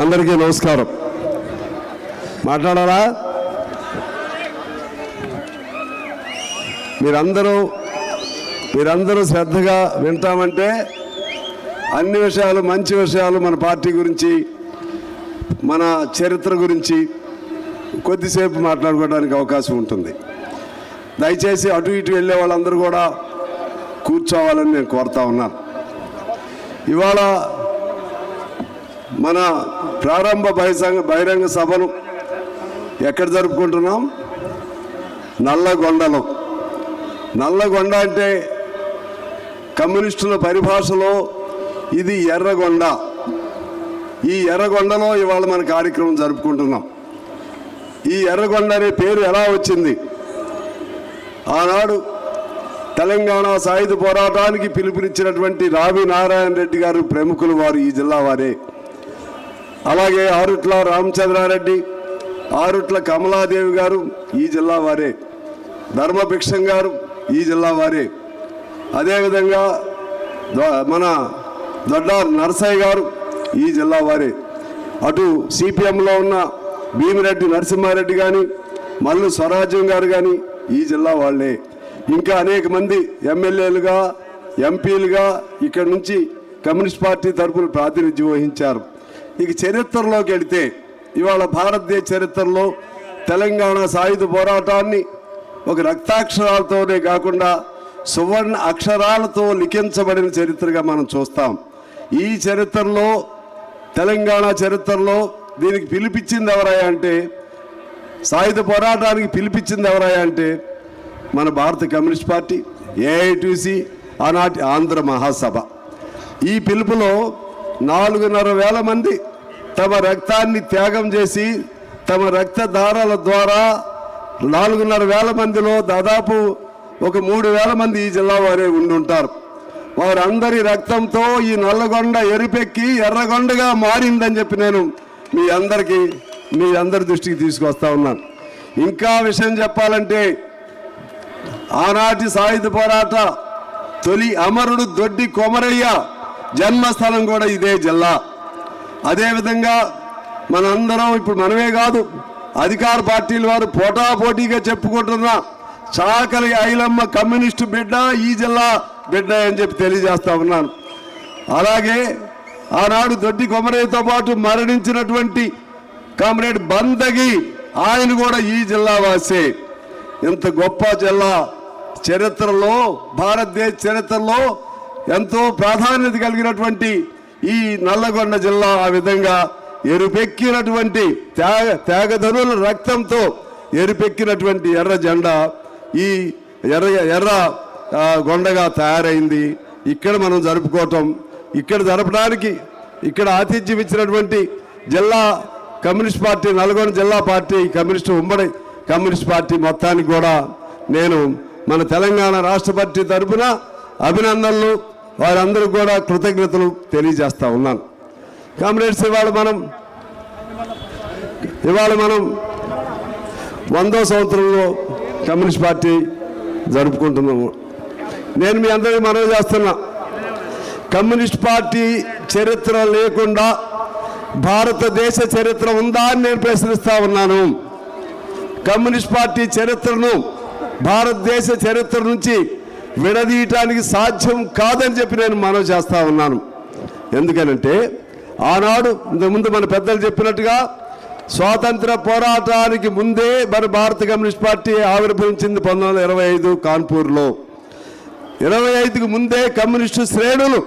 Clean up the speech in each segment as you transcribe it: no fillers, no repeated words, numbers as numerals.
అందరికీ నమస్కారం. మాట్లాడాలా? మీరందరూ శ్రద్ధగా వింటామంటే అన్ని విషయాలు, మంచి విషయాలు, మన పార్టీ గురించి, మన చరిత్ర గురించి కొద్దిసేపు మాట్లాడుకోవడానికి అవకాశం ఉంటుంది. దయచేసి అటు ఇటు వెళ్ళే వాళ్ళందరూ కూడా కూర్చోవాలని నేను కోరుతా ఉన్నాను. ఇవాళ మన ప్రారంభ బహిరంగ సభను ఎక్కడ జరుపుకుంటున్నాం? నల్లగొండలో. నల్లగొండ అంటే కమ్యూనిస్టుల పరిభాషలో ఇది ఎర్రగొండ. ఈ ఎర్రగొండలో ఇవాళ మన కార్యక్రమం జరుపుకుంటున్నాం. ఈ ఎర్రగొండ అనే పేరు ఎలా వచ్చింది? ఆనాడు తెలంగాణ సాయుధ పోరాటానికి పిలుపునిచ్చినటువంటి రావి నారాయణ రెడ్డి గారు ప్రముఖులు, వారు ఈ జిల్లా వారే. అలాగే ఆరుట్ల రామచంద్రారెడ్డి, ఆరుట్ల కమలాదేవి గారు ఈ జిల్లా వారే. ధర్మభిక్షం గారు ఈ జిల్లా వారే. అదేవిధంగా మన దొడ్డ నరసయ్య గారు ఈ జిల్లా వారే. అటు సిపిఎంలో ఉన్న భీమిరెడ్డి నరసింహారెడ్డి కానీ, మల్లు స్వరాజ్యం గారు కానీ ఈ జిల్లా వాళ్ళే. ఇంకా అనేక మంది ఎమ్మెల్యేలుగా, ఎంపీలుగా ఇక్కడి నుంచి కమ్యూనిస్ట్ పార్టీ తరఫున ప్రాతినిధ్యం వహించారు. ఇక చరిత్రలోకి వెళితే ఇవాళ భారతదేశ చరిత్రలో తెలంగాణ సాయుధ పోరాటాన్ని ఒక రక్తాక్షరాలతోనే కాకుండా సువర్ణ అక్షరాలతో లిఖించబడిన చరిత్రగా మనం చూస్తాం. ఈ చరిత్రలో, తెలంగాణ చరిత్రలో దీనికి పిలిపించింది ఎవరయ్యా అంటే, సాయుధ పోరాటానికి పిలిపించింది ఎవరయ్యా అంటే మన భారత కమ్యూనిస్ట్ పార్టీ, ఏఐటీసీ, ఆనాటి ఆంధ్ర మహాసభ. ఈ పిలుపులో 4,500,000 మంది తమ రక్తాన్ని త్యాగం చేసి, తమ రక్తధారాల ద్వారా 4,500,000 మందిలో దాదాపు ఒక 3,000 మంది ఈ జిల్లా వారే ఉండుంటారు. వారందరి రక్తంతో ఈ నల్లగొండ ఎరుపెక్కి ఎర్రగొండగా మారిందని చెప్పి నేను మీ అందరి దృష్టికి తీసుకొస్తా ఉన్నాను. ఇంకా విషయం చెప్పాలంటే, ఆనాటి సాయుధ పోరాట తొలి అమరుడు దొడ్డి కొమరయ్య జన్మస్థలం కూడా ఇదే జిల్లా. అదేవిధంగా మనందరం, ఇప్పుడు మనమే కాదు, అధికార పార్టీల వారు పోటాపోటీగా చెప్పుకుంటున్న చాకలి ఐలమ్మ కమ్యూనిస్టు బిడ్డ ఈ జిల్లా బిడ్డ అని చెప్పి తెలియజేస్తా ఉన్నాను. అలాగే ఆనాడు దొడ్డి కొమరయ్యతో పాటు మరణించినటువంటి కామ్రేడ్ బందగి, ఆయన కూడా ఈ జిల్లా వాసే. ఇంత గొప్ప జిల్లా చరిత్రలో, భారతదేశ చరిత్రలో ఎంతో ప్రాధాన్యత కలిగినటువంటి ఈ నల్లగొండ జిల్లా ఆ విధంగా ఎరుపెక్కినటువంటి త్యాగధనుల రక్తంతో ఎరుపెక్కినటువంటి ఎర్ర జెండా ఈ ఎర్ర గొండగా తయారైంది. ఇక్కడ మనం జరుపుకోవటం, ఇక్కడ జరపడానికి ఇక్కడ ఆతిథ్యం ఇచ్చినటువంటి జిల్లా కమ్యూనిస్ట్ పార్టీ, నల్గొండ జిల్లా పార్టీ కమ్యూనిస్టు, ఉమ్మడి కమ్యూనిస్ట్ పార్టీ మొత్తానికి కూడా నేను మన తెలంగాణ రాష్ట్ర పార్టీ తరఫున అభినందనలు, వారందరికీ కూడా కృతజ్ఞతలు తెలియజేస్తా ఉన్నాను. కామ్రేడ్స్, ఇవాళ మనం 100వ సంవత్సరంలో కమ్యూనిస్ట్ పార్టీ జరుపుకుంటున్నాము. నేను మీ అందరికీ మనవి చేస్తున్నా, కమ్యూనిస్ట్ పార్టీ చరిత్ర లేకుండా భారతదేశ చరిత్ర ఉందా అని నేను ప్రశ్నిస్తా ఉన్నాను. కమ్యూనిస్ట్ పార్టీ చరిత్రను భారతదేశ చరిత్ర నుంచి విడదీయటానికి సాధ్యం కాదని చెప్పి నేను మనవి చేస్తా ఉన్నాను. ఎందుకనంటే ఆనాడు ఇంతకుముందు మన పెద్దలు చెప్పినట్టుగా స్వాతంత్ర పోరాటానికి ముందే మన భారత కమ్యూనిస్ట్ పార్టీ ఆవిర్భవించింది 1925 కాన్పూర్లో. 25కు ముందే కమ్యూనిస్టు శ్రేణులు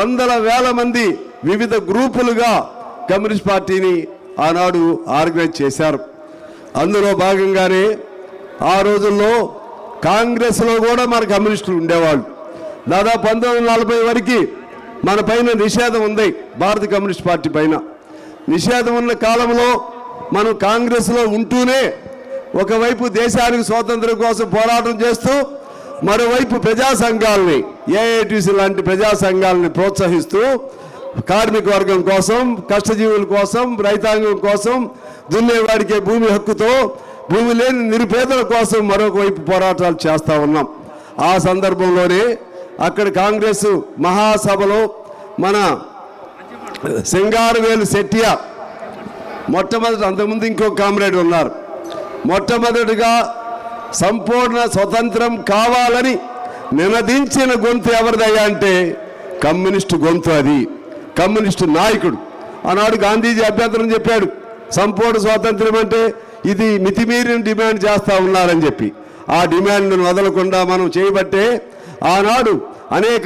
100,000 మంది వివిధ గ్రూపులుగా కమ్యూనిస్ట్ పార్టీని ఆనాడు ఆర్గనైజ్ చేశారు. అందులో భాగంగానే ఆ రోజుల్లో కాంగ్రెస్లో కూడా మన కమ్యూనిస్టులు ఉండేవాళ్ళు. దాదాపు 1940 వరకు మన పైన నిషేధం ఉంది, భారత కమ్యూనిస్ట్ పార్టీ పైన నిషేధం ఉన్న కాలంలో మనం కాంగ్రెస్లో ఉంటూనే ఒకవైపు దేశానికి స్వాతంత్రం కోసం పోరాటం చేస్తూ, మరోవైపు ప్రజా సంఘాలని, ఏఐటీసీ లాంటి ప్రజా సంఘాలని ప్రోత్సహిస్తూ కార్మిక వర్గం కోసం, కష్టజీవుల కోసం, రైతాంగం కోసం, దున్నేవాడికే భూమి హక్కుతో భూమి లేని నిరుపేదల కోసం మరొక వైపు పోరాటాలు చేస్తూ ఉన్నాం. ఆ సందర్భంలోనే అక్కడ కాంగ్రెస్ మహాసభలో మన సింగారవేలు శెట్టియా మొట్టమొదటి, అంతకుముందు ఇంకొక కామ్రేడ్ ఉన్నారు, మొట్టమొదటిగా సంపూర్ణ స్వతంత్రం కావాలని నినదించిన గొంతు ఎవరిదయ్యా అంటే కమ్యూనిస్టు గొంతు. అది కమ్యూనిస్టు నాయకుడు. ఆనాడు గాంధీజీ అభ్యంతరం చెప్పాడు, సంపూర్ణ స్వాతంత్ర్యం అంటే ఇది మితిమీరిన డిమాండ్ చేస్తూ ఉన్నారని చెప్పి. ఆ డిమాండ్ను వదలకుండా మనం చేయబట్టే ఆనాడు అనేక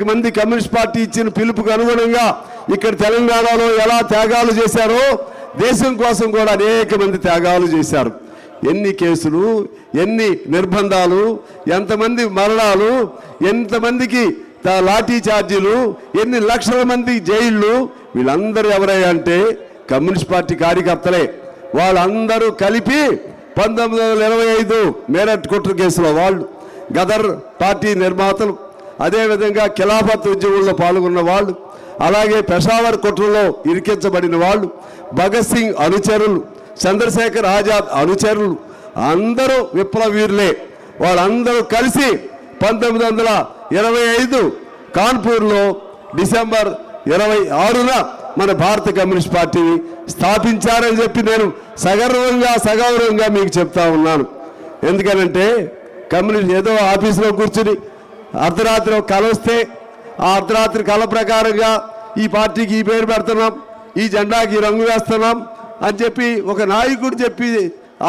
మంది కమ్యూనిస్ట్ పార్టీ ఇచ్చిన పిలుపుకు అనుగుణంగా ఇక్కడ తెలంగాణలో ఎలా త్యాగాలు చేశారో దేశం కోసం కూడా అనేక మంది త్యాగాలు చేశారు. ఎన్ని కేసులు, ఎన్ని నిర్బంధాలు, ఎంతమంది మరణాలు, ఎంతమందికి లాఠీ చార్జీలు, ఎన్ని లక్షల మంది జైళ్ళు. వీళ్ళందరూ ఎవరయ్యా అంటే కమ్యూనిస్ట్ పార్టీ కార్యకర్తలే. వాళ్ళందరూ కలిపి 1925 మేరట్ కుట్ర కేసులో వాళ్ళు, గదర్ పార్టీ నిర్మాతలు, అదేవిధంగా ఖిలాఫత్ ఉద్యమంలో పాల్గొన్న వాళ్ళు, అలాగే పెషావర్ కుట్రలో ఇరికించబడిన వాళ్ళు, భగత్ సింగ్ అనుచరులు, చంద్రశేఖర్ ఆజాద్ అనుచరులు అందరూ విప్లవీరులే. వాళ్ళందరూ కలిసి 1925 కాన్పూర్లో డిసెంబర్ 26న మన భారత కమ్యూనిస్ట్ పార్టీని స్థాపించారని చెప్పి నేను సగౌరవంగా మీకు చెప్తా ఉన్నాను. ఎందుకనంటే కమ్యూనిస్ట్ ఏదో ఆఫీసులో కూర్చుని అర్ధరాత్రి కల వస్తే ఆ అర్ధరాత్రి కళ ప్రకారంగా ఈ పార్టీకి ఈ పేరు పెడుతున్నాం, ఈ జెండాకి ఈ రంగు వేస్తున్నాం అని చెప్పి ఒక నాయకుడు చెప్పి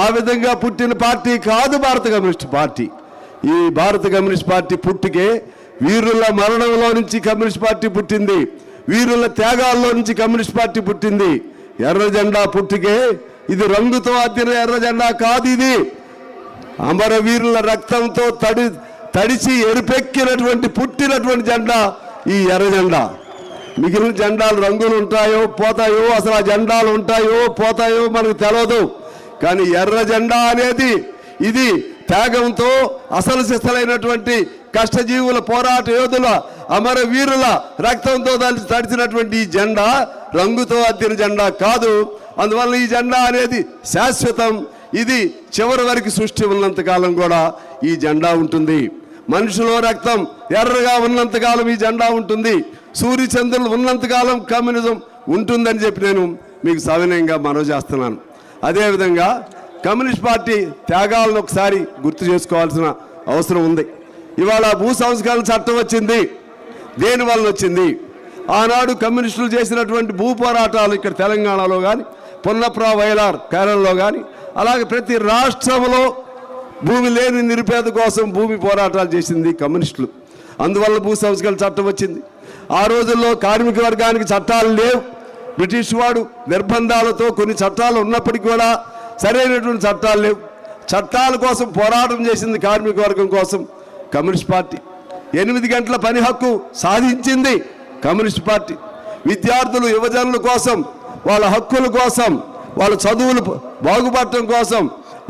ఆ విధంగా పుట్టిన పార్టీ కాదు భారత కమ్యూనిస్ట్ పార్టీ. ఈ భారత కమ్యూనిస్ట్ పార్టీ పుట్టుకే వీరుల మరణంలో నుంచి కమ్యూనిస్ట్ పార్టీ పుట్టింది, వీరుల త్యాగాల్లో నుంచి కమ్యూనిస్ట్ పార్టీ పుట్టింది. ఎర్ర జెండా పుట్టుకే ఇది రంగుతో అద్దిన ఎర్ర జెండా కాదు, ఇది అమరవీరుల రక్తంతో తడిచి ఎరుపెక్కినటువంటి పుట్టినటువంటి జెండా ఈ ఎర్ర జెండా. మిగిలిన జెండాలు రంగులు ఉంటాయో పోతాయో, అసలు ఆ జెండాలు ఉంటాయో పోతాయో మనకు తెలియదు. కానీ ఎర్ర జెండా అనేది ఇది త్యాగంతో అసలు సిసలైనటువంటి కష్టజీవుల పోరాట యోధుల అమరవీరుల రక్తంతో తడిచినటువంటి ఈ జెండా రంగుతో అద్దిన జెండా కాదు. అందువల్ల ఈ జెండా అనేది శాశ్వతం. ఇది చివరి వరకు సృష్టి ఉన్నంతకాలం కూడా ఈ జెండా ఉంటుంది. మనుషులో రక్తం ఎర్రగా ఉన్నంతకాలం ఈ జెండా ఉంటుంది. సూర్యచంద్రులు ఉన్నంతకాలం కమ్యూనిజం ఉంటుందని చెప్పి నేను మీకు సవినయంగా మనవి చేస్తున్నాను. అదేవిధంగా కమ్యూనిస్ట్ పార్టీ త్యాగాలను ఒకసారి గుర్తు చేసుకోవాల్సిన అవసరం ఉంది. ఇవాళ భూ సంస్కరణ చట్టం వచ్చింది. దేనివల్ల వచ్చింది? ఆనాడు కమ్యూనిస్టులు చేసినటువంటి భూ పోరాటాలు ఇక్కడ తెలంగాణలో కానీ, పున్నప్ర వైలార్ కేరళలో కానీ, అలాగే ప్రతి రాష్ట్రంలో భూమి లేని నిరుపేద కోసం భూమి పోరాటాలు చేసింది కమ్యూనిస్టులు. అందువల్ల భూ సంస్కరణ చట్టం వచ్చింది. ఆ రోజుల్లో కార్మిక వర్గానికి చట్టాలు లేవు. బ్రిటిష్ వాడు నిర్బంధాలతో కొన్ని చట్టాలు ఉన్నప్పటికీ కూడా సరైనటువంటి చట్టాలు లేవు. చట్టాల కోసం పోరాటం చేసింది కార్మిక వర్గం కోసం కమ్యూనిస్ట్ పార్టీ. 8 గంటల పని హక్కు సాధించింది కమ్యూనిస్ట్ పార్టీ. విద్యార్థులు యువజనుల కోసం, వాళ్ళ హక్కుల కోసం, వాళ్ళ చదువులు బాగుపడటం కోసం,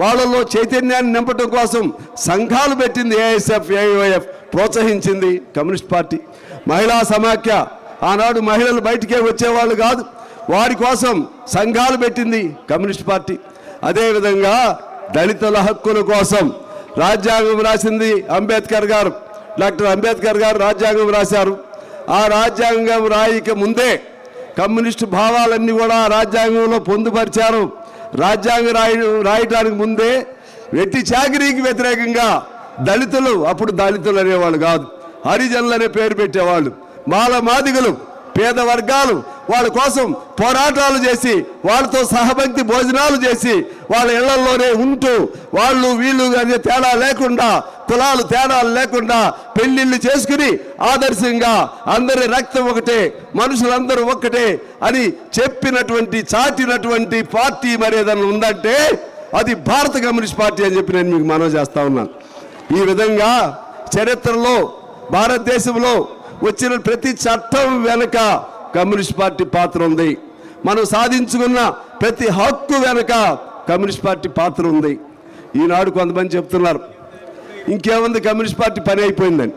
వాళ్ళలో చైతన్యాన్ని నింపటం కోసం సంఘాలు పెట్టింది ఏఎస్ఎఫ్, ఏఐఓఎఫ్ ప్రోత్సహించింది కమ్యూనిస్ట్ పార్టీ. మహిళా సమాఖ్య, ఆనాడు మహిళలు బయటికే వచ్చేవాళ్ళు కాదు, వారి కోసం సంఘాలు పెట్టింది కమ్యూనిస్ట్ పార్టీ. అదేవిధంగా దళితుల హక్కుల కోసం రాజ్యాంగం రాసింది అంబేద్కర్ గారు. డాక్టర్ అంబేద్కర్ గారు రాజ్యాంగం రాశారు. ఆ రాజ్యాంగం రాయక ముందే కమ్యూనిస్టు భావాలన్నీ కూడా రాజ్యాంగంలో పొందుపరిచారు. రాజ్యాంగం రాయటానికి ముందే వెట్టి చాకిరీకి వ్యతిరేకంగా దళితులు, అప్పుడు దళితులు అనేవాళ్ళు కాదు, హరిజనులు అనే పేరు పెట్టేవాళ్ళు, మాల మాదిగలు, పేద వర్గాలు వాళ్ళ కోసం పోరాటాలు చేసి, వాళ్ళతో సహభక్తి భోజనాలు చేసి, వాళ్ళ ఇళ్లలోనే ఉంటూ వాళ్ళు వీళ్ళు అనే తేడా లేకుండా, కులాలు తేడాలు లేకుండా పెళ్లిళ్ళు చేసుకుని ఆదర్శంగా అందరి రక్తం ఒకటే, మనుషులందరూ ఒక్కటే అని చెప్పినటువంటి చాటినటువంటి పార్టీ మరి ఏదైనా ఉందంటే అది భారత కమ్యూనిస్ట్ పార్టీ అని చెప్పి నేను మీకు మనవి చేస్తా ఉన్నాను. ఈ విధంగా చరిత్రలో భారతదేశంలో వచ్చిన ప్రతి చట్టం వెనుక కమ్యూనిస్ట్ పార్టీ పాత్ర ఉంది. మనం సాధించుకున్న ప్రతి హక్కు వెనుక కమ్యూనిస్ట్ పార్టీ పాత్ర ఉంది. ఈనాడు కొంతమంది చెప్తున్నారు ఇంకేముంది, కమ్యూనిస్ట్ పార్టీ పని అయిపోయిందని.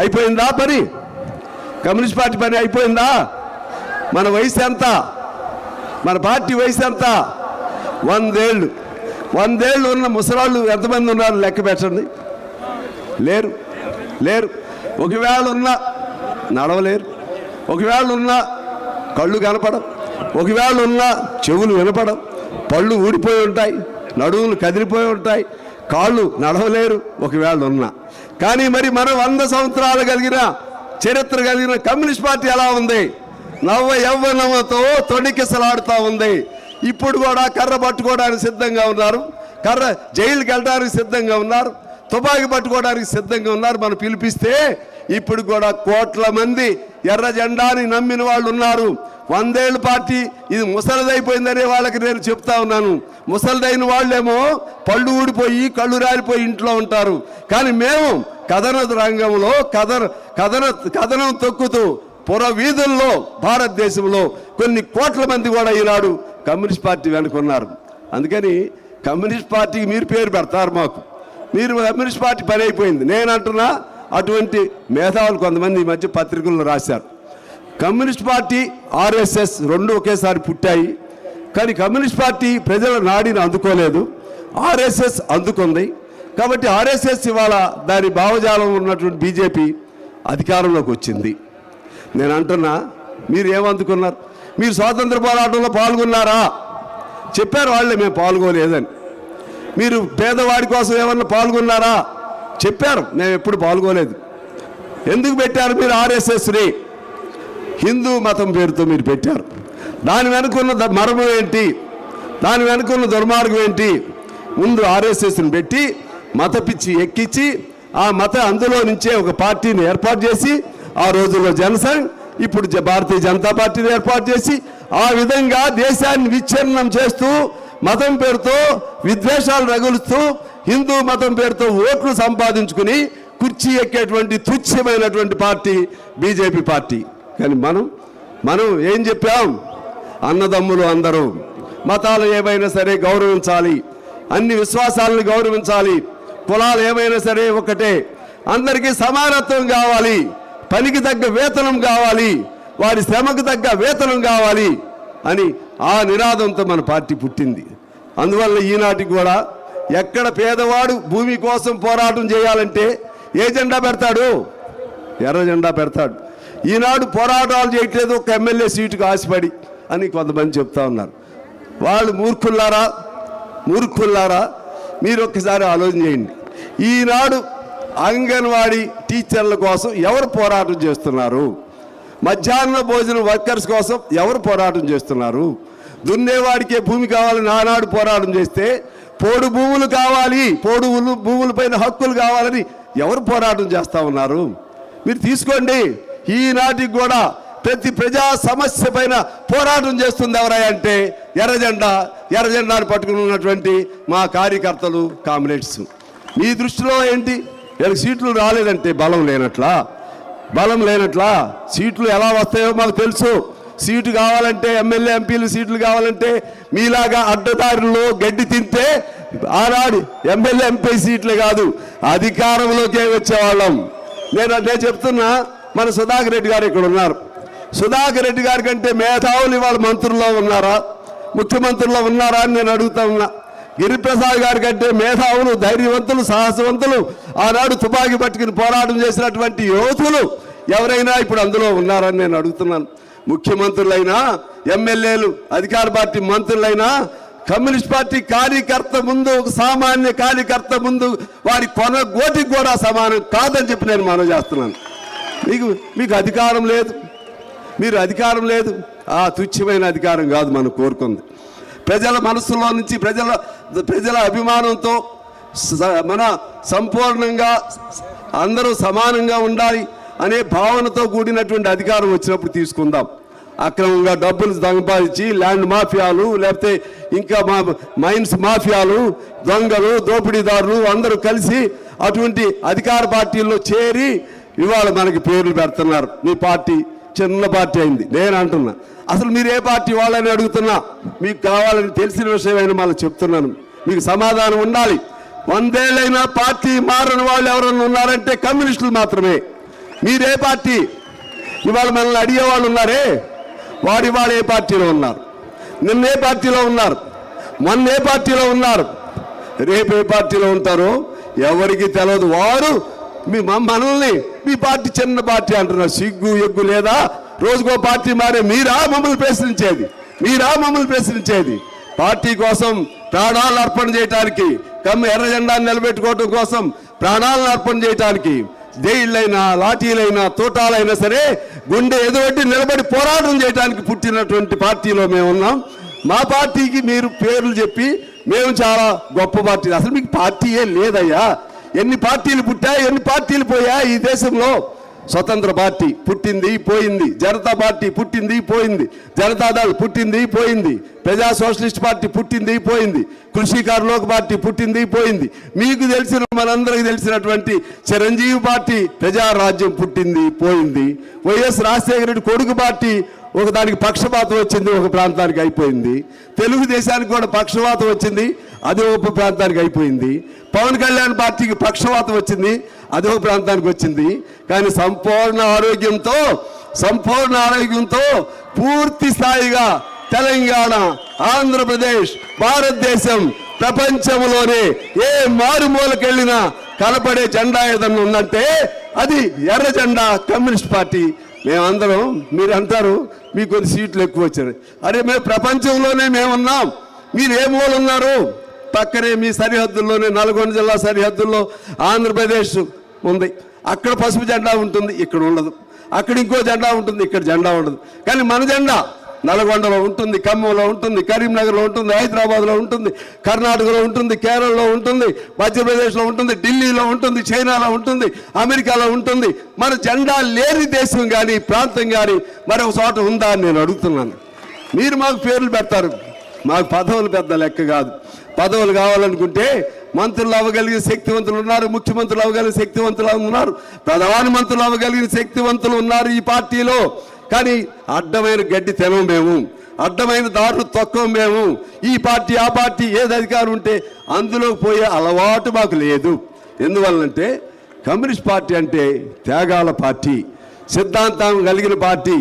అయిపోయిందా పని? కమ్యూనిస్ట్ పార్టీ పని అయిపోయిందా? మన వయసు ఎంత? మన పార్టీ వయసు ఎంత? 100 ఏళ్ళు. 100 ఏళ్ళు ఉన్న ముసలాళ్ళు ఎంతమంది ఉన్నారు లెక్క పెట్టండి. లేరు. ఒకవేళ ఉన్నా నడవలేరు, ఒకవేళ ఉన్నా కళ్ళు కనపడం, ఒకవేళ ఉన్నా చెవులు వినపడం, పళ్ళు ఊడిపోయి ఉంటాయి, నడువులు కదిలిపోయి ఉంటాయి, కాళ్ళు నడవలేరు ఒకవేళ ఉన్నా. కానీ మరి మనం 100 సంవత్సరాలు కలిగిన చరిత్ర కలిగిన కమ్యూనిస్ట్ పార్టీ ఎలా ఉంది? నవ్వ యవ్వనంతో తొణికిసలాడుతూ ఉంది. ఇప్పుడు కూడా కర్ర పట్టుకోవడానికి సిద్ధంగా ఉన్నారు, కర్ర జైలుకి వెళ్ళడానికి సిద్ధంగా ఉన్నారు, తుపాకీ పట్టుకోవడానికి సిద్ధంగా ఉన్నారు. మనం పిలిపిస్తే ఇప్పుడు కూడా కోట్ల మంది ఎర్ర జెండాని నమ్మిన వాళ్ళు ఉన్నారు. 100 ఏళ్ళ పార్టీ ఇది ముసలిదైపోయిందనే వాళ్ళకి నేను చెప్తా ఉన్నాను. ముసలిదైన వాళ్ళేమో పళ్ళు ఊడిపోయి కళ్ళు రాలిపోయి ఇంట్లో ఉంటారు. కానీ మేము కథన రంగంలో కథనం తొక్కుతూ పుర వీధుల్లో భారతదేశంలో కొన్ని కోట్ల మంది కూడా ఈనాడు కమ్యూనిస్ట్ పార్టీ వెనుకున్నారు. అందుకని కమ్యూనిస్ట్ పార్టీకి మీరు పేరు పెడతారు, మాకు మీరు కమ్యూనిస్ట్ పార్టీ పని అయిపోయింది. నేను అంటున్నా, అటువంటి మేధావులు కొంతమంది ఈ మధ్య పత్రికల్లో రాశారు. కమ్యూనిస్ట్ పార్టీ ఆర్ఎస్ఎస్ రెండు ఒకేసారి పుట్టాయి. కానీ కమ్యూనిస్ట్ పార్టీ ప్రజల నాడిని అందుకోలేదు, ఆర్ఎస్ఎస్ అందుకుంది. కాబట్టి ఆర్ఎస్ఎస్ ఇవాళ దాని భావజాలం ఉన్నటువంటి బీజేపీ అధికారంలోకి వచ్చింది. నేను అంటున్నా, మీరు ఏమందుకున్నారు? మీరు స్వాతంత్ర పోరాటంలో పాల్గొన్నారా? చెప్పారు వాళ్ళే, మేము పాల్గొలేదని. మీరు పేదవాడి కోసం ఏమన్నా పాల్గొన్నారా? చెప్పారు, మేము ఎప్పుడు పాల్గొలేదు. ఎందుకు పెట్టారు మీరు ఆర్ఎస్ఎస్ని? హిందూ మతం పేరుతో మీరు పెట్టారు. దాని వెనుకున్న మర్మం ఏంటి? దాని వెనుకున్న దుర్మార్గం ఏంటి? ముందు ఆర్ఎస్ఎస్ని పెట్టి మత పిచ్చి ఎక్కించి ఆ మత అందులో నుంచే ఒక పార్టీని ఏర్పాటు చేసి, ఆ రోజుల్లో జనసంఘ్, ఇప్పుడు భారతీయ జనతా పార్టీని ఏర్పాటు చేసి ఆ విధంగా దేశాన్ని విచ్ఛిన్నం చేస్తూ మతం పేరుతో విద్వేషాలు రగులుస్తూ హిందూ మతం పేరుతో ఓట్లు సంపాదించుకుని కుర్చీ ఎక్కేటువంటి తుచ్చమైనటువంటి పార్టీ బీజేపీ పార్టీ. కానీ మనం ఏం చెప్పాం? అన్నదమ్ములు అందరూ, మతాలు ఏమైనా సరే గౌరవించాలి, అన్ని విశ్వాసాలను గౌరవించాలి, కులాలు ఏమైనా సరే ఒకటే, అందరికీ సమానత్వం కావాలి, పనికి తగ్గ వేతనం కావాలి, వారి శ్రమకు తగ్గ వేతనం కావాలి అని ఆ నినాదంతో మన పార్టీ పుట్టింది. అందువల్ల ఈనాటికి కూడా ఎక్కడ పేదవాడు భూమి కోసం పోరాటం చేయాలంటే ఏ జెండా పెడతాడు? ఎర్ర జెండా పెడతాడు. ఈనాడు పోరాటాలు చేయట్లేదు ఒక ఎమ్మెల్యే సీటుకు ఆశపడి అని కొంతమంది చెప్తా ఉన్నారు. వాళ్ళు మూర్ఖుల్లారా మీరు ఒక్కసారి ఆలోచన చేయండి. ఈనాడు అంగన్వాడీ టీచర్ల కోసం ఎవరు పోరాటం చేస్తున్నారు? మధ్యాహ్న భోజన వర్కర్స్ కోసం ఎవరు పోరాటం చేస్తున్నారు? దున్నేవాడికే భూమి కావాలని ఆనాడు పోరాటం చేస్తే, పోడు భూములు కావాలి, భూములపైన హక్కులు కావాలని ఎవరు పోరాటం చేస్తూ ఉన్నారు? మీరు తీసుకోండి. ఈనాటికి కూడా ప్రతి ప్రజా సమస్య పైన పోరాటం చేస్తుంది ఎవరంటే ఎర్రజెండాను పట్టుకుని ఉన్నటువంటి మా కార్యకర్తలు, కామ్రేడ్స్. మీ దృష్టిలో ఏంటి? వీళ్ళకి సీట్లు రాలేదంటే బలం లేనట్లా. సీట్లు ఎలా వస్తాయో మాకు తెలుసు. సీటు కావాలంటే, ఎమ్మెల్యే ఎంపీలు సీట్లు కావాలంటే మీలాగా అడ్డదారుల్లో గడ్డి తింటే ఆనాడు ఎమ్మెల్యే ఎంపీ సీట్లు కాదు, అధికారంలోకే వచ్చేవాళ్ళం. నేను చెప్తున్నా, మన సుధాకర్ రెడ్డి గారు ఇక్కడ ఉన్నారు. సుధాకర్ రెడ్డి గారి కంటే మేధావులు ఇవాళ మంత్రుల్లో ఉన్నారా, ముఖ్యమంత్రుల్లో ఉన్నారా అని నేను అడుగుతా ఉన్నా. గిరిప్రసాద్ గారి కంటే మేధావులు, ధైర్యవంతులు, సాహసవంతులు, ఆనాడు తుపాకీ పట్టుకుని పోరాటం చేసినటువంటి యోధులు ఎవరైనా ఇప్పుడు అందులో ఉన్నారని నేను అడుగుతున్నాను. ముఖ్యమంత్రులైనా, ఎమ్మెల్యేలు, అధికార పార్టీ మంత్రులైనా కమ్యూనిస్ట్ పార్టీ కార్యకర్త ముందు, ఒక సామాన్య కార్యకర్త ముందు వారి కొన గోటికి కూడా సమానం కాదని చెప్పి నేను మనవి చేస్తున్నాను. మీకు అధికారం లేదు, మీరు అధికారం లేదు. ఆ తుచ్చమైన అధికారం కాదు మనం కోరుకుంది. ప్రజల మనస్సులో నుంచి ప్రజల అభిమానంతో మన సంపూర్ణంగా అందరూ సమానంగా ఉండాలి అనే భావనతో కూడినటువంటి అధికారం వచ్చినప్పుడు తీసుకుందాం. అక్రమంగా డబ్బులు సంపాదించి ల్యాండ్ మాఫియాలు, లేకపోతే ఇంకా మైన్స్ మాఫియాలు, దొంగలు, దోపిడీదారులు అందరూ కలిసి అటువంటి అధికార పార్టీల్లో చేరి ఇవాళ మనకి పేర్లు పెడుతున్నారు. మీ పార్టీ చిన్న పార్టీ అయింది. నేను అంటున్నా, అసలు మీరు ఏ పార్టీ వాళ్ళని అడుగుతున్నా, మీకు కావాలని తెలిసిన విషయమైనా మళ్ళీ చెప్తున్నాను, మీకు సమాధానం ఉండాలి. 100 ఏళ్ళైనా పార్టీ మారని వాళ్ళు ఎవరన్నా ఉన్నారంటే కమ్యూనిస్టులు మాత్రమే. మీరే పార్టీ? ఇవాళ మనల్ని అడిగేవాళ్ళు ఉన్నారే, వాడు ఇవాళ ఏ పార్టీలో ఉన్నారు, నిన్న ఏ పార్టీలో ఉన్నారు, మొన్న ఏ పార్టీలో ఉన్నారు, రేపు ఏ పార్టీలో ఉంటారో ఎవరికి తెలియదు. వారు మనల్ని మీ పార్టీ చిన్న పార్టీ అంటున్నారు. సిగ్గు ఎగ్గు లేదా? రోజుకో పార్టీ మారే మీరా మమ్మల్ని ప్రశ్నించేది? పార్టీ కోసం ప్రాణాలను అర్పణ చేయడానికి, ఎర్ర జెండాను నిలబెట్టుకోవడం కోసం ప్రాణాలను అర్పణ చేయడానికి జైళ్ళైనా లాఠీలైనా తోటాలైనా సరే గుండె ఎదురొట్టి నిలబడి పోరాటం చేయడానికి పుట్టినటువంటి పార్టీలో మేము ఉన్నాం. మా పార్టీకి మీరు పేర్లు చెప్పి మేము చాలా గొప్ప పార్టీ, అసలు మీకు పార్టీయే లేదయ్యా. ఎన్ని పార్టీలు పుట్టాయి, ఎన్ని పార్టీలు పోయా ఈ దేశంలో? స్వతంత్ర పార్టీ పుట్టింది పోయింది, జనతా పార్టీ పుట్టింది పోయింది, జనతాదళ్ పుట్టింది పోయింది, ప్రజా సోషలిస్ట్ పార్టీ పుట్టింది పోయింది, కృషికారులోక పార్టీ పుట్టింది పోయింది, మీకు తెలిసిన మనందరికి తెలిసినటువంటి చిరంజీవి పార్టీ ప్రజారాజ్యం పుట్టింది పోయింది, వైఎస్ రాజశేఖర రెడ్డి కొడుకు పార్టీ ఒకదానికి పక్షపాతం వచ్చింది, ఒక ప్రాంతానికి అయిపోయింది, తెలుగుదేశానికి కూడా పక్షపాతం వచ్చింది, అది ఒక ప్రాంతానికి అయిపోయింది, పవన్ కళ్యాణ్ పార్టీకి పక్షపాతం వచ్చింది, అది ఒక ప్రాంతానికి వచ్చింది. కానీ సంపూర్ణ ఆరోగ్యంతో పూర్తి స్థాయిగా తెలంగాణ, ఆంధ్రప్రదేశ్, భారతదేశం, ప్రపంచంలోనే ఏ మారుమూలకెళ్ళినా కనపడే జెండా ఏదన్నా ఉందంటే అది ఎర్ర జెండా కమ్యూనిస్ట్ పార్టీ. మేమందరం, మీరు అంటారు మీకు కొన్ని సీట్లు ఎక్కువ వచ్చారు. అరే మేము ప్రపంచంలోనే మేమున్నాం, మీరు ఏ మూల ఉన్నారు? పక్కనే మీ సరిహద్దుల్లోనే నల్గొండ జిల్లా సరిహద్దుల్లో ఆంధ్రప్రదేశ్ ఉంది, అక్కడ పసుపు జెండా ఉంటుంది, ఇక్కడ ఉండదు. అక్కడ ఇంకో జెండా ఉంటుంది, ఇక్కడ జెండా ఉండదు. కానీ మన జెండా నల్గొండలో ఉంటుంది, ఖమ్మంలో ఉంటుంది, కరీంనగర్లో ఉంటుంది, హైదరాబాద్లో ఉంటుంది, కర్ణాటకలో ఉంటుంది, కేరళలో ఉంటుంది, మధ్యప్రదేశ్లో ఉంటుంది, ఢిల్లీలో ఉంటుంది, చైనాలో ఉంటుంది, అమెరికాలో ఉంటుంది. మన జెండా లేని దేశం కానీ ప్రాంతం కానీ మరొక చోట ఉందా అని నేను అడుగుతున్నాను. మీరు మాకు పేర్లు పెడతారు, మాకు పదవులు పెద్ద లెక్క కాదు. పదవులు కావాలనుకుంటే మంత్రులు అవ్వగలిగిన శక్తివంతులు ఉన్నారు, ముఖ్యమంత్రులు అవ్వగలిగిన శక్తివంతులు ఉన్నారు, ప్రధానమంత్రులు అవ్వగలిగిన శక్తివంతులు ఉన్నారు ఈ పార్టీలో. కానీ అడ్డమైన గడ్డి తినం మేము, అడ్డమైన దారులు తక్కువ మేము. ఈ పార్టీ ఆ పార్టీ ఏది అధికారం ఉంటే అందులోకి పోయే అలవాటు మాకు లేదు. ఎందువల్లంటే కమ్యూనిస్ట్ పార్టీ అంటే త్యాగాల పార్టీ, సిద్ధాంతం కలిగిన పార్టీ,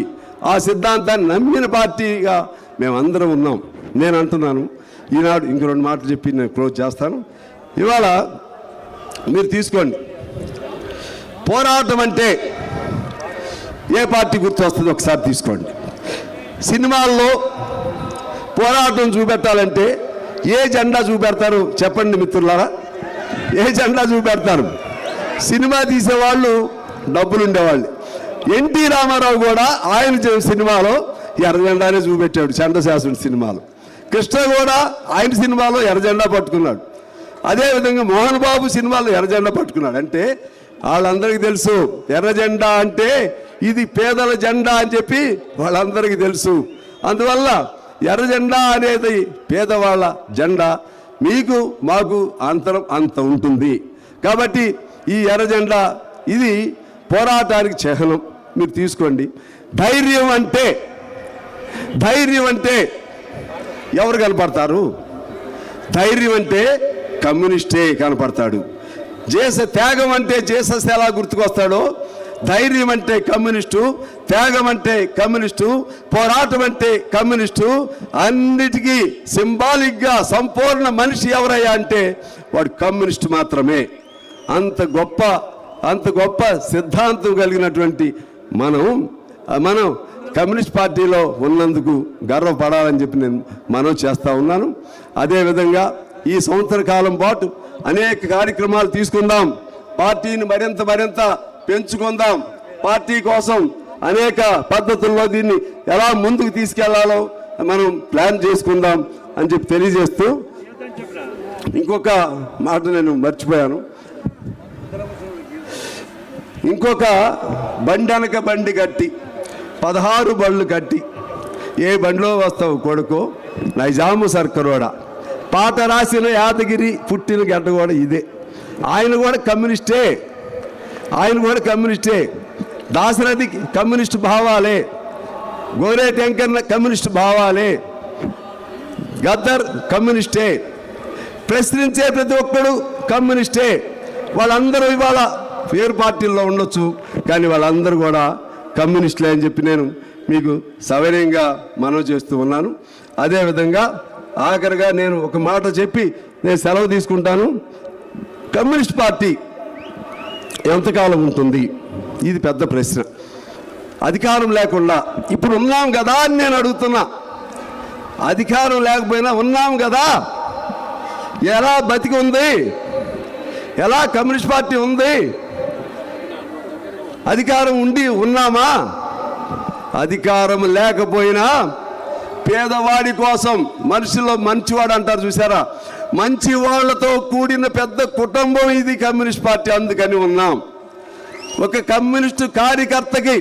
ఆ సిద్ధాంతాన్ని నమ్మిన పార్టీగా మేమందరం ఉన్నాం. నేను అంటున్నాను, ఈనాడు ఇంకో 2 మాటలు చెప్పి నేను క్లోజ్ చేస్తాను. ఇవాళ మీరు తీసుకోండి, పోరాటం అంటే ఏ పార్టీ గుర్తు వస్తుందో ఒకసారి తీసుకోండి. సినిమాల్లో పోరాటం చూపెట్టాలంటే ఏ జెండా చూపెడతారు చెప్పండి మిత్రులారా? ఏ జెండా చూపెడతారు? సినిమా తీసేవాళ్ళు డబ్బులు ఉండేవాళ్ళు. ఎన్టీ రామారావు కూడా ఆయన సినిమాలో ఎర్ర జెండానే చూపెట్టాడు, చంద్రశాసనుడి సినిమాలో. కృష్ణ కూడా ఆయన సినిమాలో ఎర్ర జెండా పట్టుకున్నాడు. అదేవిధంగా మోహన్ బాబు సినిమాలో ఎర్ర జెండా పట్టుకున్నాడు. అంటే వాళ్ళందరికీ తెలుసు ఎర్ర జెండా అంటే ఇది పేదల జెండా అని చెప్పి వాళ్ళందరికీ తెలుసు. అందువల్ల ఎర్ర జెండా అనేది పేదవాళ్ళ జెండా. మీకు మాకు అంతరం అంత ఉంటుంది. కాబట్టి ఈ ఎర్ర జెండా ఇది పోరాటానికి చిహ్నం. మీరు తీసుకోండి. ధైర్యం అంటే ఎవరు కనపడతారు? ధైర్యం అంటే కమ్యూనిస్టే కనపడతాడు. త్యాగం అంటే జీసస్ ఎలా గుర్తుకొస్తాడో, ధైర్యం అంటే కమ్యూనిస్టు, త్యాగం అంటే కమ్యూనిస్టు, పోరాటం అంటే కమ్యూనిస్టు. అన్నిటికీ సింబాలిక్గా సంపూర్ణ మనిషి ఎవరయ్యా అంటే వాడు కమ్యూనిస్టు మాత్రమే. అంత గొప్ప సిద్ధాంతం కలిగినటువంటి మనం కమ్యూనిస్ట్ పార్టీలో ఉన్నందుకు గర్వపడాలని చెప్పి నేను మనవి చేస్తూ ఉన్నాను. అదేవిధంగా ఈ సంవత్సర కాలం పాటు అనేక కార్యక్రమాలు తీసుకుందాం, పార్టీని మరింత పెంచుకుందాం, పార్టీ కోసం అనేక పద్ధతుల్లో దీన్ని ఎలా ముందుకు తీసుకెళ్లాలో మనం ప్లాన్ చేసుకుందాం అని చెప్పి తెలియజేస్తూ, ఇంకొక మాట నేను మర్చిపోయాను. ఇంకొక బండి అనక బండి కట్టి 16 బండ్లు కట్టి ఏ బండిలో వస్తావు కొడుకు నైజాము సర్కరోడా. పాట రాసిన యాదగిరి పుట్టిన గడ్డ కూడా ఇదే. ఆయన కూడా కమ్యూనిస్టే. దాశరథి కమ్యూనిస్ట్ భావాలే, గోరేటి వెంకన్న కమ్యూనిస్ట్ భావాలే, గద్దర్ కమ్యూనిస్టే, ప్రశ్నించే ప్రతి ఒక్కడు కమ్యూనిస్టే. వాళ్ళందరూ ఇవాళ వేరు పార్టీల్లో ఉండొచ్చు, కానీ వాళ్ళందరూ కూడా కమ్యూనిస్టులే అని చెప్పి నేను మీకు సవినయంగా మనవి చేస్తూ ఉన్నాను. అదేవిధంగా ఆఖరిగా నేను ఒక మాట చెప్పి నేను సెలవు తీసుకుంటాను. కమ్యూనిస్ట్ పార్టీ ఎంతకాలం ఉంటుంది? ఇది పెద్ద ప్రశ్న. అధికారం లేకుండా ఇప్పుడు ఉన్నాం కదా అని నేను అడుగుతున్నా. అధికారం లేకపోయినా ఉన్నాం కదా, ఎలా బతికి ఉంది, ఎలా కమ్యూనిస్ట్ పార్టీ ఉంది? అధికారం ఉండి ఉన్నామా? అధికారం లేకపోయినా పేదవాడి కోసం, మనిషిలో మంచివాడు అంటారు చూసారా, మంచి వాళ్ళతో కూడిన పెద్ద కుటుంబం ఇది కమ్యూనిస్ట్ పార్టీ. అందుకని ఉన్నాం. ఒక కమ్యూనిస్టు కార్యకర్తకి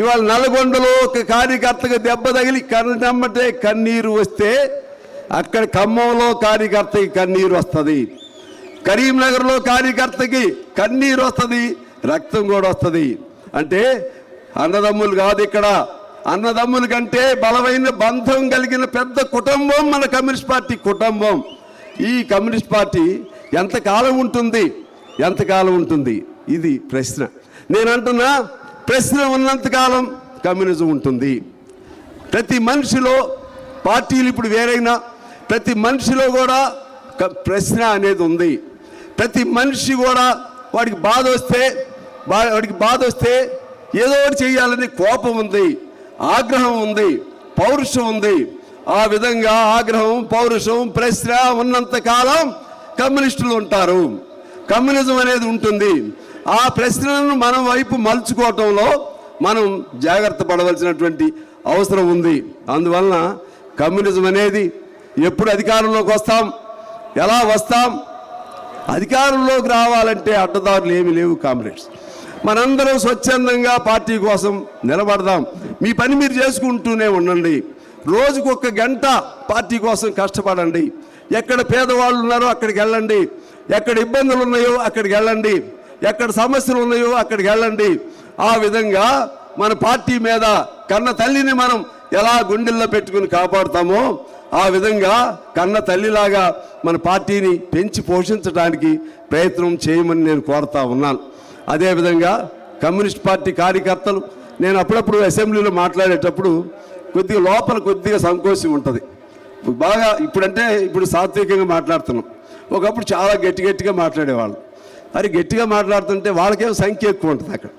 ఇవాళ నల్గొండలో ఒక కార్యకర్తకి దెబ్బ తగిలి కన్నమ్మటే కన్నీరు వస్తే, అక్కడ ఖమ్మంలో కార్యకర్తకి కన్నీరు వస్తుంది, కరీంనగర్లో కార్యకర్తకి కన్నీరు వస్తుంది, రక్తం కూడా వస్తుంది. అంటే అన్నదమ్ములు కాదు ఇక్కడ, అన్నదమ్ముల కంటే బలమైన బంధం కలిగిన పెద్ద కుటుంబం మన కమ్యూనిస్ట్ పార్టీ కుటుంబం. ఈ కమ్యూనిస్ట్ పార్టీ ఎంతకాలం ఉంటుంది? ఎంతకాలం ఉంటుంది? ఇది ప్రశ్న. నేను అంటున్నా, ప్రశ్న ఉన్నంతకాలం కమ్యూనిజం ఉంటుంది. ప్రతి మనిషిలో, పార్టీలు ఇప్పుడు వేరైనా ప్రతి మనిషిలో కూడా ప్రశ్న అనేది ఉంది. ప్రతి మనిషి కూడా వాడికి బాధ వస్తే ఏదో ఒకటి చేయాలని కోపం ఉంది, ఆగ్రహం ఉంది, పౌరుషం ఉంది. ఆ విధంగా ఆగ్రహం, పౌరుషం, ప్రశ్న ఉన్నంతకాలం కమ్యూనిస్టులు ఉంటారు, కమ్యూనిజం అనేది ఉంటుంది. ఆ ప్రశ్నలను మనం వైపు మలుచుకోవటంలో మనం జాగ్రత్త పడవలసినటువంటి అవసరం ఉంది. అందువలన కమ్యూనిజం అనేది ఎప్పుడు అధికారంలోకి వస్తాం, ఎలా వస్తాం? అధికారంలోకి రావాలంటే అడ్డదారులు ఏమీ లేవు కామ్రేడ్స్. మనందరం స్వచ్ఛందంగా పార్టీ కోసం నిలబడదాం. మీ పని మీరు చేసుకుంటూనే ఉండండి. రోజుకు 1 గంట పార్టీ కోసం కష్టపడండి. ఎక్కడ పేదవాళ్ళు ఉన్నారో అక్కడికి వెళ్ళండి, ఎక్కడ ఇబ్బందులు ఉన్నాయో అక్కడికి వెళ్ళండి, ఎక్కడ సమస్యలు ఉన్నాయో అక్కడికి వెళ్ళండి. ఆ విధంగా మన పార్టీ మీద కన్న తల్లిని మనం ఎలా గుండెల్లో పెట్టుకుని కాపాడుతామో ఆ విధంగా కన్న తల్లిలాగా మన పార్టీని పెంచి పోషించడానికి ప్రయత్నం చేయమని నేను కోరుతా ఉన్నాను. అదేవిధంగా కమ్యూనిస్ట్ పార్టీ కార్యకర్తలు, నేను అప్పుడప్పుడు అసెంబ్లీలో మాట్లాడేటప్పుడు కొద్దిగా సంకోచం ఉంటుంది. బాగా ఇప్పుడు సాత్వికంగా మాట్లాడుతున్నాం. ఒకప్పుడు చాలా గట్టిగా మాట్లాడేవాళ్ళు. అది గట్టిగా మాట్లాడుతుంటే వాళ్ళకేమో సంఖ్య ఎక్కువ ఉంటుంది. అక్కడ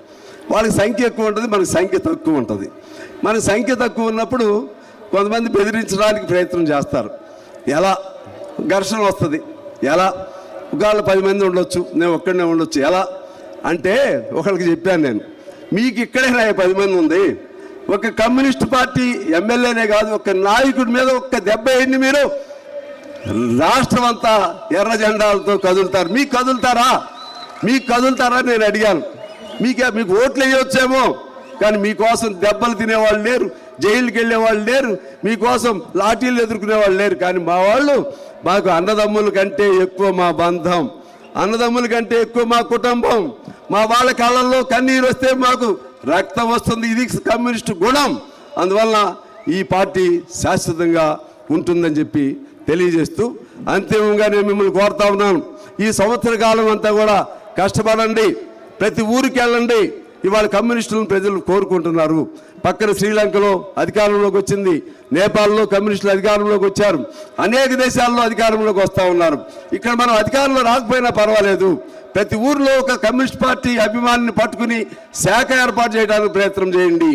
వాళ్ళకి సంఖ్య ఎక్కువ ఉంటుంది, మనకి సంఖ్య తక్కువ ఉంటుంది. మనకి సంఖ్య తక్కువ ఉన్నప్పుడు కొంతమంది బెదిరించడానికి ప్రయత్నం చేస్తారు. ఎలా ఘర్షణ వస్తుంది? ఎలా? ఒకవేళ 10 మంది ఉండొచ్చు, నేను ఒక్కడనే ఉండొచ్చు. ఎలా అంటే ఒకరికి చెప్పాను నేను, మీకు ఇక్కడే 10 మంది ఉంది, ఒక కమ్యూనిస్ట్ పార్టీ ఎమ్మెల్యేనే కాదు, ఒక నాయకుడి మీద ఒక్క దెబ్బ వేయండి, మీరు రాష్ట్రం అంతా ఎర్ర జెండాలతో కదులుతారు. మీకు కదులుతారా నేను అడిగాను. మీకు ఓట్లు వేయొచ్చేమో, కానీ మీకోసం దెబ్బలు తినేవాళ్ళు లేరు, జైలుకి వెళ్ళేవాళ్ళు లేరు, మీకోసం లాఠీలు ఎదుర్కొనే వాళ్ళు లేరు. కానీ మా వాళ్ళు, మాకు అన్నదమ్ముల కంటే ఎక్కువ మా బంధం, అన్నదమ్ముల కంటే ఎక్కువ మా కుటుంబం. మా వాళ్ళ కళ్ళల్లో కన్నీరు వస్తే మాకు రక్తం వస్తుంది. ఇది కమ్యూనిస్టు గుణం. అందువలన ఈ పార్టీ శాశ్వతంగా ఉంటుందని చెప్పి తెలియజేస్తూ అంతిమంగా నేను మిమ్మల్ని కోరుతా ఉన్నాను, ఈ సంవత్సర కాలం అంతా కూడా కష్టపడండి, ప్రతి ఊరికి వెళ్ళండి. ఇవాళ కమ్యూనిస్టులను ప్రజలు కోరుకుంటున్నారు. పక్కన శ్రీలంకలో అధికారంలోకి వచ్చింది, నేపాల్లో కమ్యూనిస్టులు అధికారంలోకి వచ్చారు, అనేక దేశాల్లో అధికారంలోకి వస్తూ ఉన్నారు. ఇక్కడ మనం అధికారంలో రాకపోయినా పర్వాలేదు, ప్రతి ఊరిలో ఒక కమ్యూనిస్ట్ పార్టీ అభిమానిని పట్టుకుని శాఖ ఏర్పాటు చేయడానికి ప్రయత్నం చేయండి.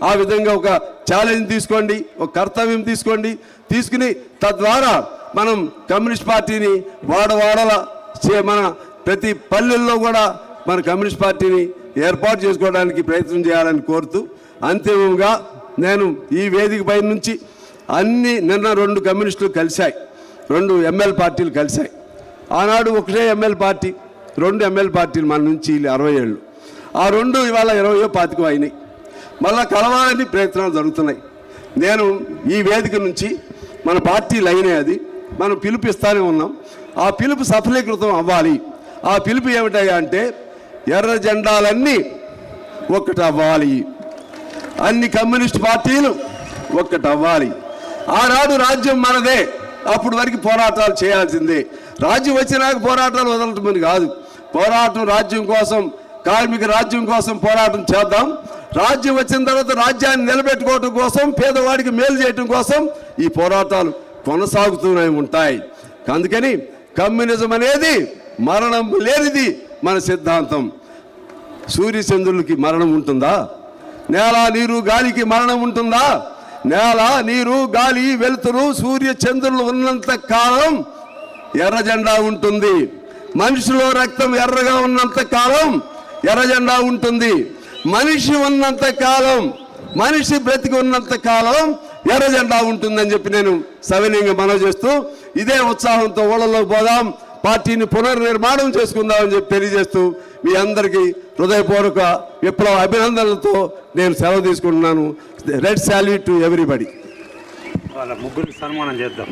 ఆ విధంగా ఒక ఛాలెంజ్ తీసుకోండి, ఒక కర్తవ్యం తీసుకుని తద్వారా మనం కమ్యూనిస్ట్ పార్టీని వాడవాడల మన ప్రతి పల్లెల్లో కూడా మన కమ్యూనిస్ట్ పార్టీని ఏర్పాటు చేసుకోవడానికి ప్రయత్నం చేయాలని కోరుతూ అంతిమంగా నేను ఈ వేదిక పై నుంచి నిన్న 2 కమ్యూనిస్టులు కలిశాయి, 2 ఎమ్మెల్యే పార్టీలు కలిశాయి. ఆనాడు ఒకటే ఎమ్మెల్యే పార్టీ, 2 ఎమ్మెల్యే పార్టీలు మన నుంచి 60 ఏళ్ళు, ఆ 2 ఇవాళ 20-25 అయినాయి. మళ్ళా కలవాలని ప్రయత్నాలు జరుగుతున్నాయి. నేను ఈ వేదిక నుంచి మన పార్టీ లైనే అది, మనం పిలుపిస్తానే ఉన్నాం. ఆ పిలుపు సఫలీకృతం అవ్వాలి. ఆ పిలుపు ఏమిటయ్యా అంటే ఎర్ర జెండాలన్నీ ఒక్కటవ్వాలి, అన్ని కమ్యూనిస్ట్ పార్టీలు ఒక్కటవ్వాలి. ఆనాడు రాజ్యం మనదే, అప్పుడు వరకు పోరాటాలు చేయాల్సిందే. రాజ్యం వచ్చినాక పోరాటాలు వదలటమని కాదు, పోరాటం రాజ్యం కోసం, కార్మిక రాజ్యం కోసం పోరాటం చేద్దాం. రాజ్యం వచ్చిన తర్వాత రాజ్యాన్ని నిలబెట్టుకోవడం కోసం, పేదవాడికి మేలు చేయటం కోసం ఈ పోరాటాలు కొనసాగుతూనే ఉంటాయి. అందుకని కమ్యూనిజం అనేది మరణం లేనిది మన సిద్ధాంతం. సూర్యచంద్రులకి మరణం ఉంటుందా? నేల నీరు గాలికి మరణం ఉంటుందా? నేల నీరు గాలి వెలుతురు సూర్య చంద్రులు ఉన్నంత కాలం ఎర్ర జెండా ఉంటుంది. మనిషిలో రక్తం ఎర్రగా ఉన్నంత కాలం ఎర్ర జెండా ఉంటుంది. మనిషి ఉన్నంత కాలం, మనిషి బ్రతికి ఉన్నంత కాలం ఎర్ర జెండా ఉంటుందని చెప్పి నేను సవినయంగా మనవి చేస్తూ ఇదే ఉత్సాహంతో ఊళ్ళలో పోదాం, పార్టీని పునర్నిర్మాణం చేసుకుందామని చెప్పి తెలియజేస్తూ మీ అందరికీ హృదయపూర్వక విప్లవ అభినందనలతో నేను సెలవు తీసుకుంటున్నాను. Red salute to everybody. వాళ్ళ ముగ్గురికి సన్మానం చేద్దాం.